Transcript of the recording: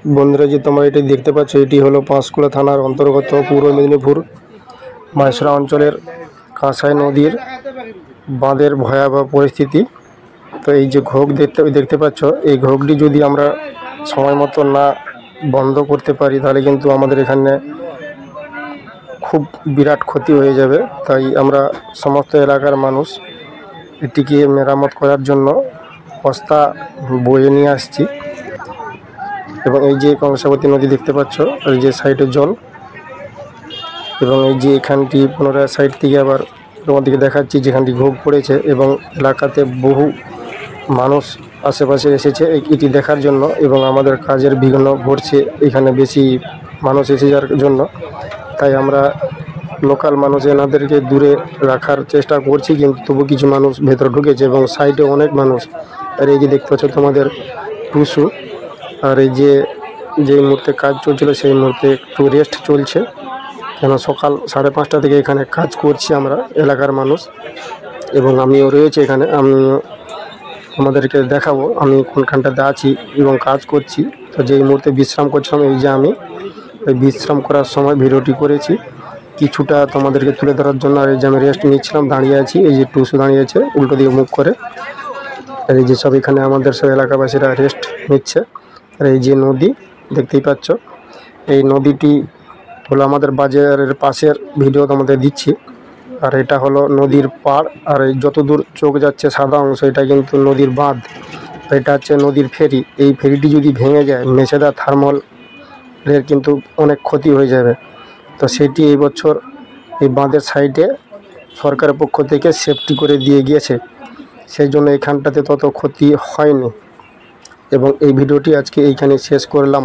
বন্ধুরা, যে তোমরা এটি দেখতে পাচ্ছ, এটি হলো পাঁশকুড়া থানার অন্তর্গত পূর্ব মেদিনীপুর মাইসরা অঞ্চলের কাঁসাই নদীর বাঁধের ভয়াবহ পরিস্থিতি। তো এই যে ঘোগ দেখতে পাচ্ছ, এই ঘোগটি যদি আমরা সময় মতো না বন্ধ করতে পারি তাহলে কিন্তু আমাদের এখানে খুব বিরাট ক্ষতি হয়ে যাবে। তাই আমরা সমস্ত এলাকার মানুষ এটিকে মেরামত করার জন্য বস্তা বয়ে নিয়ে আসছি। এবং এই যে কংসাবতী নদী দেখতে পাচ্ছ, এই যে সাইডে জল, এবং এই যে এখানটি পুনরায় সাইড থেকে আবার তোমাদেরকে দেখাচ্ছি যেখানটি ঘোগ পড়েছে, এবং এলাকাতে বহু মানুষ আশেপাশে এসেছে এটি দেখার জন্য। এবং আমাদের কাজের বিঘ্ন ঘটছে এখানে বেশি মানুষ এসে যাওয়ার জন্য। তাই আমরা লোকাল মানুষ এনাদেরকে দূরে রাখার চেষ্টা করছি, কিন্তু তবু কিছু মানুষ ভেতরে ঢুকেছে এবং সাইডে অনেক মানুষ। আর এই যে দেখতে পাচ্ছ তোমাদের টুসু, আর এই যে মুহূর্তে কাজ চলছিল সেই মুহূর্তে একটু রেস্ট চলছে, কেন সকাল 5:30 থেকে এখানে কাজ করছি আমরা এলাকার মানুষ, এবং আমিও রয়েছে এখানে। আমি আমাদেরকে দেখাবো আমি কোনখানটাতে আছি এবং কাজ করছি। তো যেই মুহূর্তে বিশ্রাম করছিলাম, এই যে আমি এই বিশ্রাম করার সময় ভিডিওটি করেছি কিছুটা তোমাদেরকে তুলে ধরার জন্য। আর এই যে আমি রেস্ট নিচ্ছিলাম, দাঁড়িয়ে আছি, এই যে টুসু দাঁড়িয়ে আছে উল্টো দিকে মুখ করে। আর এই যে সব এখানে আমাদের সব এলাকাবাসীরা রেস্ট নিচ্ছে। আর এই যে নদী দেখতেই পাচ্ছ, এই নদীটি হলো আমাদের বাজারের পাশের ভিডিও তোমাদের দিচ্ছি। আর এটা হলো নদীর পাড়, আর এই যতদূর চোখ যাচ্ছে সাদা অংশ এটা কিন্তু নদীর বাঁধ। এটা হচ্ছে নদীর ফেরি। এই ফেরিটি যদি ভেঙে যায় মেছেদা থার্মালের কিন্তু অনেক ক্ষতি হয়ে যাবে। তো সেটি এই বছর এই বাঁধের সাইডে সরকারের পক্ষ থেকে সেফটি করে দিয়ে গিয়েছে, সেই জন্য এখানটাতে তত ক্ষতি হয়নি। এবং এই ভিডিওটি আজকে এইখানে শেষ করলাম।